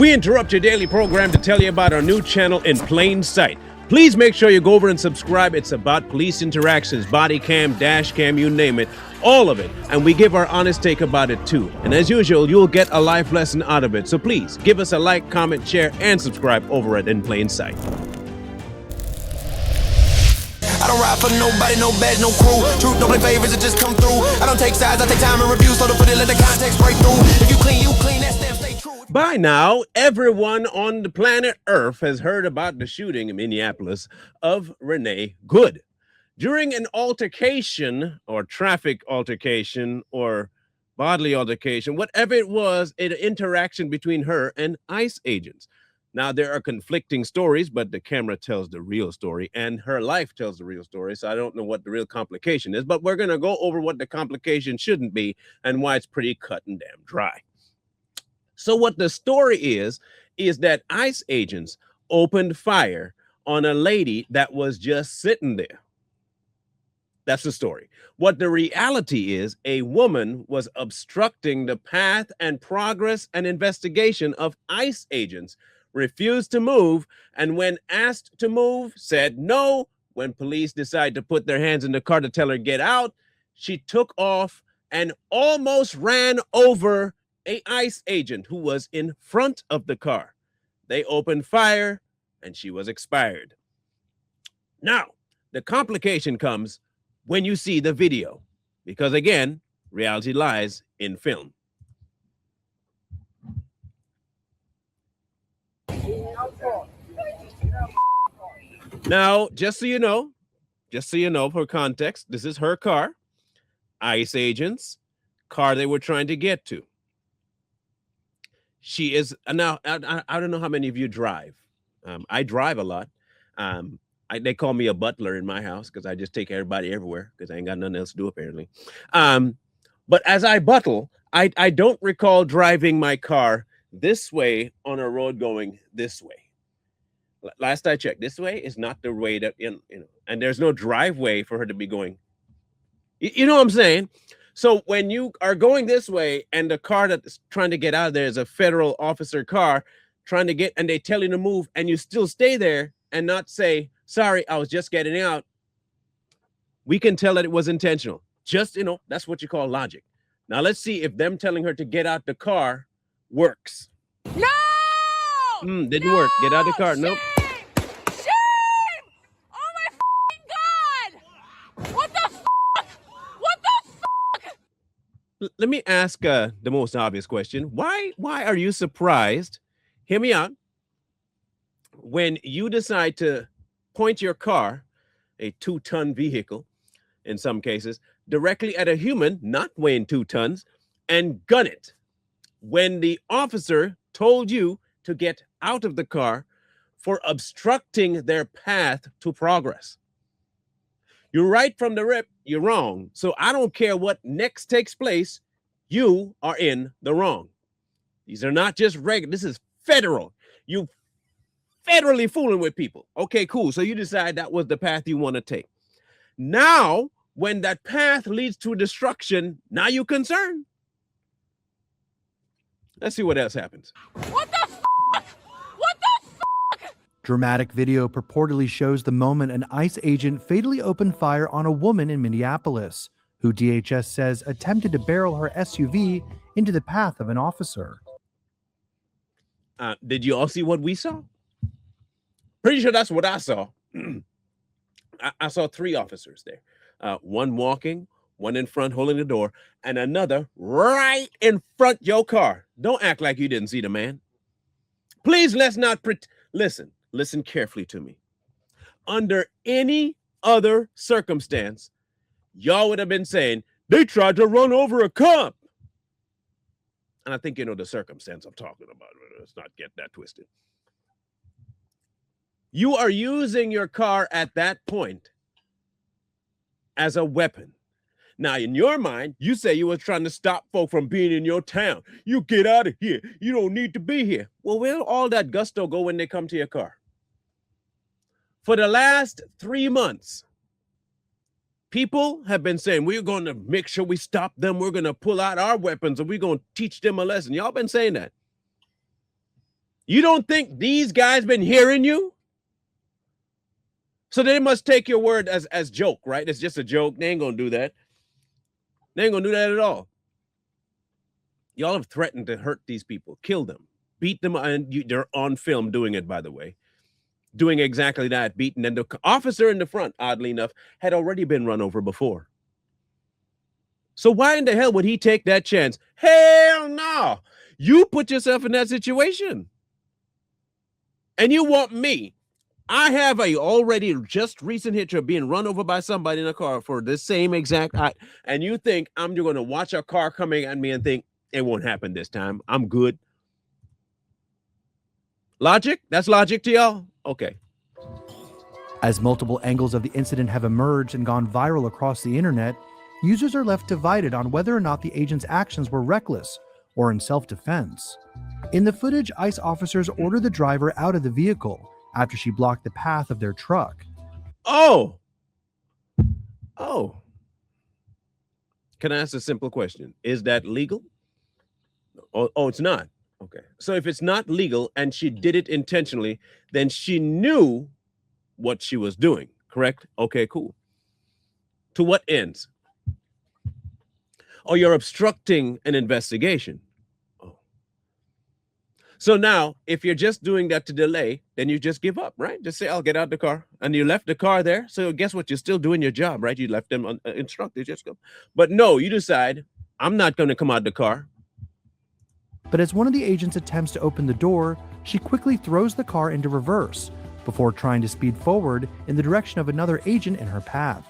We interrupt your daily program to tell you about our new channel in plain sight. Please make sure you go over and subscribe. It's about police interactions, body cam, dash cam, you name it, all of it. And we give our honest take about it too. And as usual, you'll get a life lesson out of it. So please give us a like, comment, share, and subscribe over at In Plain Sight. I don't ride for nobody, no badge, no crew. Truth don't play favorites, it just come through. I don't take sides, I take time and review. So to put it, let the context break through. If you clean, that stamp stay true. By now, everyone on the planet Earth has heard about the shooting in Minneapolis of Renee Good. During an altercation or traffic altercation or bodily altercation, whatever it was, an interaction between her and ICE agents. Now, there are conflicting stories, but the camera tells the real story and her life tells the real story. So I don't know what the real complication is, but we're going to go over what the complication shouldn't be and why it's pretty cut and damn dry. So what the story is that ICE agents opened fire on a lady that was just sitting there. That's the story. What the reality is, a woman was obstructing the path and progress and investigation of ICE agents, refused to move, and when asked to move, said no. When police decided to put their hands in the car to tell her get out, she took off and almost ran over a ICE agent who was in front of the car. They opened fire and she was expired. Now, the complication comes when you see the video, because again, reality lies in film. Now, just so you know, for context, this is her car, ICE agents, car they were trying to get to. She is now. I don't know how many of you drive. I drive a lot. They call me a butler in my house because I just take everybody everywhere because I ain't got nothing else to do apparently. But as I buttle, I don't recall driving my car this way on a road going this way. Last I checked, this way is not the way that, and there's no driveway for her to be going. You know what I'm saying? So when you are going this way and the car that's trying to get out of there is a federal officer car trying to get, and they tell you to move and you still stay there and not say, sorry, I was just getting out. We can tell that it was intentional. Just, that's what you call logic. Now let's see if them telling her to get out the car works. No! Didn't work. Get out of the car. Shame! Nope. Shame! Oh my God! What the fuck? What the fuck? Let me ask the most obvious question. Why are you surprised? Hear me out. When you decide to point your car, a 2-ton vehicle in some cases, directly at a human not weighing 2 tons and gun it, when the officer told you to get out of the car for obstructing their path to progress. You're right from the rip, you're wrong. So I don't care what next takes place, you are in the wrong. These are not just regular, this is federal. You federally fooling with people. Okay, cool. So you decide that was the path you want to take. Now, when that path leads to destruction, now you're concerned. Let's see what else happens. What the fuck? What the fuck? Dramatic video purportedly shows the moment an ICE agent fatally opened fire on a woman in Minneapolis, who DHS says attempted to barrel her SUV into the path of an officer. Did you all see what we saw? Pretty sure that's what I saw. I saw 3 officers there. One walking, one in front holding the door, and another right in front your car. Don't act like you didn't see the man. Please, let's not listen carefully to me. Under any other circumstance, y'all would have been saying, they tried to run over a cop. And I think you know the circumstance I'm talking about. Let's not get that twisted. You are using your car at that point as a weapon. Now, in your mind, you say you were trying to stop folk from being in your town. You get out of here. You don't need to be here. Well, where'll all that gusto go when they come to your car? For the last 3 months, people have been saying, we're going to make sure we stop them. We're going to pull out our weapons and we're going to teach them a lesson. Y'all been saying that. You don't think these guys been hearing you? So they must take your word as joke, right? It's just a joke. They ain't gonna do that. They ain't gonna do that at all. Y'all have threatened to hurt these people, kill them, beat them, and they're on film doing it, by the way. Doing exactly that, beaten. And the officer in the front, oddly enough, had already been run over before. So why in the hell would he take that chance? Hell no. You put yourself in that situation. And you want me. I have a already just recent history of being run over by somebody in a car for the same exact act. And you think I'm going to watch a car coming at me and think it won't happen this time. I'm good. Logic? That's logic to y'all? Okay. As multiple angles of the incident have emerged and gone viral across the internet, users are left divided on whether or not the agent's actions were reckless or in self-defense. In the footage, ICE officers order the driver out of the vehicle after she blocked the path of their truck. Oh. Can I ask a simple question? Is that legal? Oh, it's not. Okay. So if it's not legal and she did it intentionally, then she knew what she was doing, correct? Okay, cool. To what ends? Oh, you're obstructing an investigation. Oh. So now, if you're just doing that to delay, then you just give up, right? Just say, I'll get out the car. And you left the car there. So guess what? You're still doing your job, right? You left them instructed. Just go. But no, you decide, I'm not going to come out the car. But as one of the agents attempts to open the door, she quickly throws the car into reverse before trying to speed forward in the direction of another agent in her path.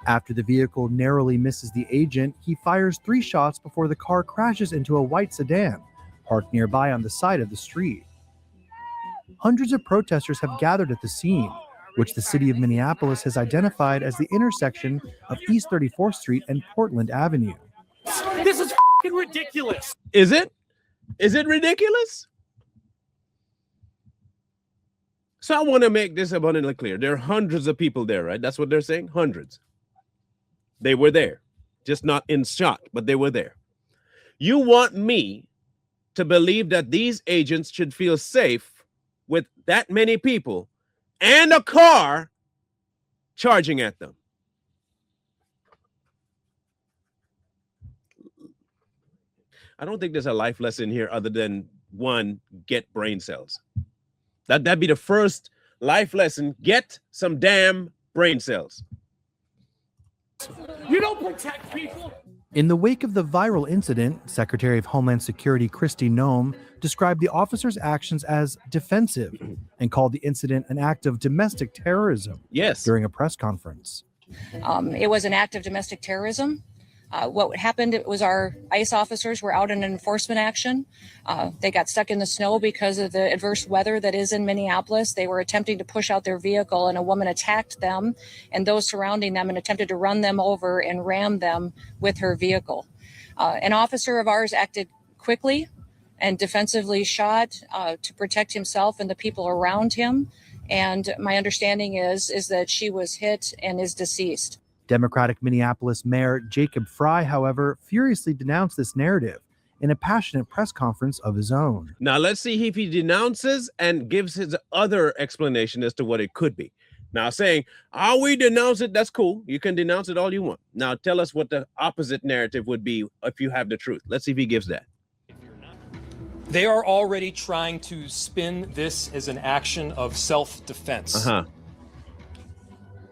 After the vehicle narrowly misses the agent, he fires 3 shots before the car crashes into a white sedan parked nearby on the side of the street. Hundreds of protesters have gathered at the scene, which the city of Minneapolis has identified as the intersection of East 34th Street and Portland Avenue. This is f***ing ridiculous. Is it? Is it ridiculous? So I want to make this abundantly clear. There are hundreds of people there, right? That's what they're saying? Hundreds. They were there. Just not in shot, but they were there. You want me to believe that these agents should feel safe with that many people and a car charging at them? I don't think there's a life lesson here other than one, get brain cells. That'd be the first life lesson. Get some damn brain cells. You don't protect people. In the wake of the viral incident, Secretary of Homeland Security Kristi Noem described the officers' actions as defensive and called the incident an act of domestic terrorism. Yes. During a press conference. It was an act of domestic terrorism. What happened was our ICE officers were out in an enforcement action. They got stuck in the snow because of the adverse weather that is in Minneapolis. They were attempting to push out their vehicle and a woman attacked them and those surrounding them and attempted to run them over and ram them with her vehicle. An officer of ours acted quickly and defensively shot to protect himself and the people around him. And my understanding is that she was hit and is deceased. Democratic Minneapolis Mayor Jacob Frey, however, furiously denounced this narrative in a passionate press conference of his own. Now let's see if he denounces and gives his other explanation as to what it could be. Now saying, we denounce it, that's cool. You can denounce it all you want. Now tell us what the opposite narrative would be if you have the truth. Let's see if he gives that. They are already trying to spin this as an action of self-defense.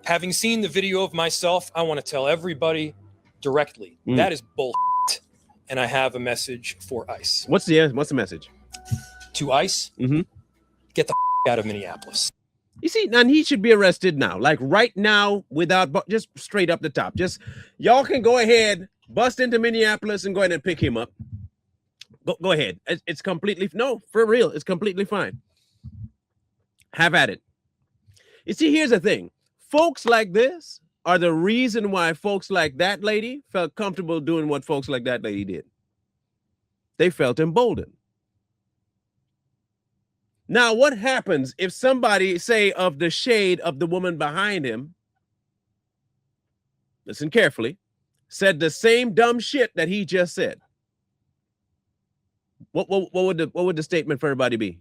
Having seen the video of myself, I want to tell everybody directly, that is bullshit. And I have a message for ICE. What's the message? To ICE, get the out of Minneapolis. You see, and he should be arrested now, like right now, without just straight up the top. Just y'all can go ahead, bust into Minneapolis and go ahead and pick him up. Go ahead. It's completely, no, for real. It's completely fine. Have at it. You see, here's the thing. Folks like this are the reason why folks like that lady felt comfortable doing what folks like that lady did. They felt emboldened. Now, what happens if somebody, say, of the shade of the woman behind him, listen carefully, said the same dumb shit that he just said? what would the statement for everybody be?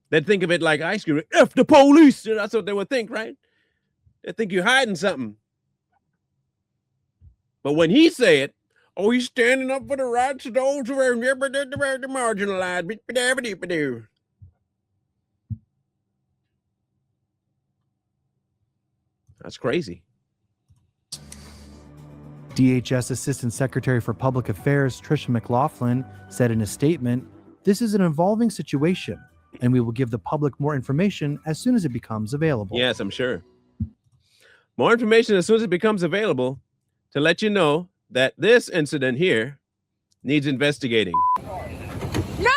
They'd think of it like ice cream. F the police. That's what they would think, right? They think you're hiding something. But when he say it, oh, he's standing up for the rights of those who are the marginalized. That's crazy. DHS Assistant Secretary for Public Affairs Tricia McLaughlin said in a statement, "This is an evolving situation, and we will give the public more information as soon as it becomes available." Yes, I'm sure. More information as soon as it becomes available to let you know that this incident here needs investigating. No!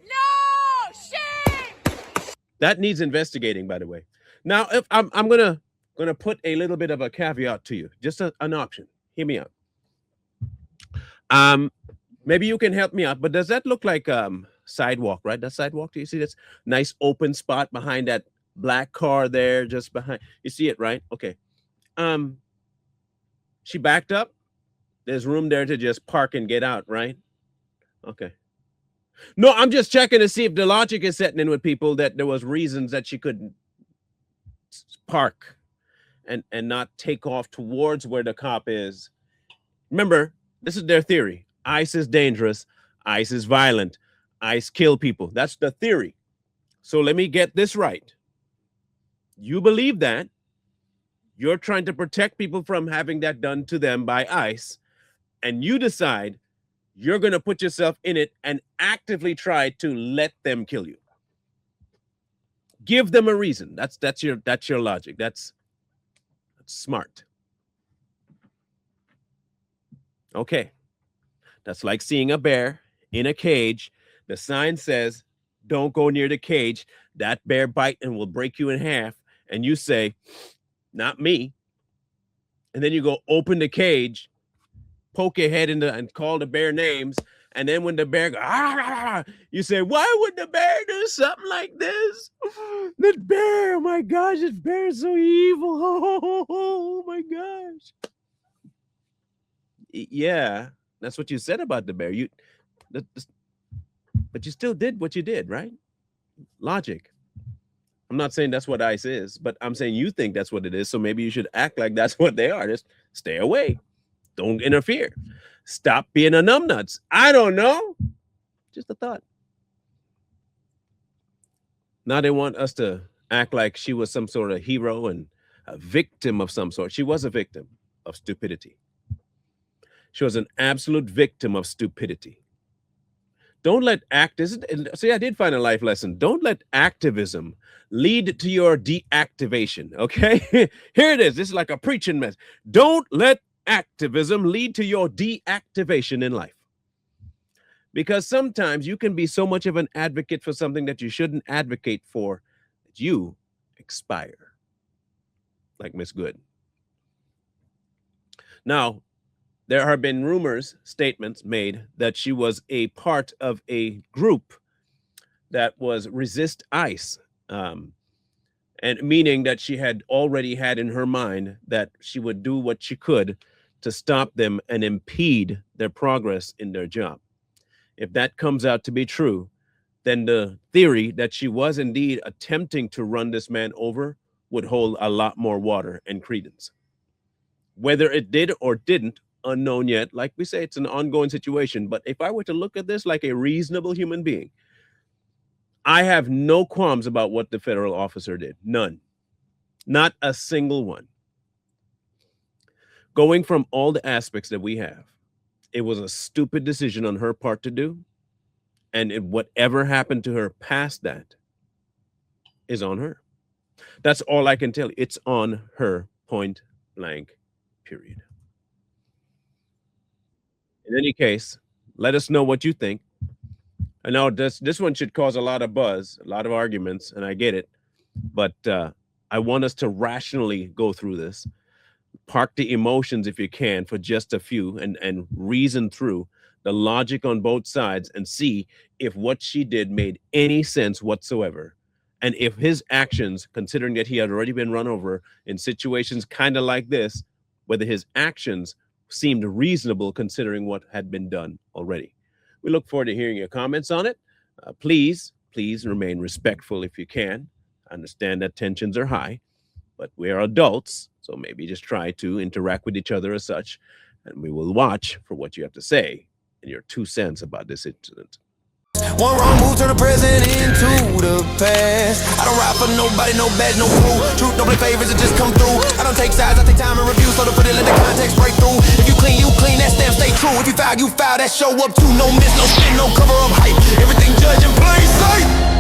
No! Shame! That needs investigating, by the way. Now, if I'm gonna put a little bit of a caveat to you, just an option. Hear me out. Maybe you can help me out, but does that look like sidewalk, right? That sidewalk, do you see this nice open spot behind that black car there, just behind? You see it, right? Okay. She backed up. There's room there to just park and get out, right? Okay. No, I'm just checking to see if the logic is setting in with people that there was reasons that she couldn't park and not take off towards where the cop is. Remember, this is their theory. ICE is dangerous. ICE is violent. ICE kill people. That's the theory. So let me get this right. You believe that. You're trying to protect people from having that done to them by ICE. And you decide you're going to put yourself in it and actively try to let them kill you. Give them a reason. That's your logic. That's smart. Okay. That's like seeing a bear in a cage. The sign says, don't go near the cage. That bear bite and will break you in half. And you say, not me. And then you go open the cage, poke your head into and call the bear names. And then when the bear goes, you say, why would the bear do something like this? That bear, oh my gosh, this bear is so evil. Oh my gosh. Yeah, that's what you said about the bear. But you still did what you did, right? Logic. I'm not saying that's what ICE is, but I'm saying you think that's what it is. So maybe you should act like that's what they are. Just stay away. Don't interfere. Stop being a numbnuts. I don't know. Just a thought. Now they want us to act like she was some sort of hero and a victim of some sort. She was a victim of stupidity. She was an absolute victim of stupidity. Don't let see, I did find a life lesson. Don't let activism lead to your deactivation, okay? Here it is. This is like a preaching mess. Don't let activism lead to your deactivation in life. Because sometimes you can be so much of an advocate for something that you shouldn't advocate for that you expire. Like Miss Good. Now, there have been statements made that she was a part of a group that was resist ICE, and meaning that she had already had in her mind that she would do what she could to stop them and impede their progress in their job. If that comes out to be true, then the theory that she was indeed attempting to run this man over would hold a lot more water and credence. Whether it did or didn't, unknown yet. Like we say, it's an ongoing situation. But if I were to look at this like a reasonable human being, I have no qualms about what the federal officer did. None. Not a single one. Going from all the aspects that we have, it was a stupid decision on her part to do. And whatever happened to her past that is on her. That's all I can tell you. It's on her, point blank, period. In any case, let us know what you think. I know this one should cause a lot of buzz, a lot of arguments, and I get it. But I want us to rationally go through this. Park the emotions if you can for just a few and reason through the logic on both sides and see if what she did made any sense whatsoever. And if his actions, considering that he had already been run over in situations kind of like this, whether his actions seemed reasonable considering what had been done already. We look forward to hearing your comments on it. Please remain respectful if you can. I understand that tensions are high, but we are adults, so maybe just try to interact with each other as such, and we will watch for what you have to say and your 2 cents about this incident. One wrong move turn the present into the past. I don't ride for nobody, no badge, no crew. Truth don't play favors, it just come through. I don't take sides, I take time and review. So to put it, let the context break through. If you clean, that stamp stay true. If you foul, that show up too. No miss, no spin, no cover up hype. Everything judge in plain sight.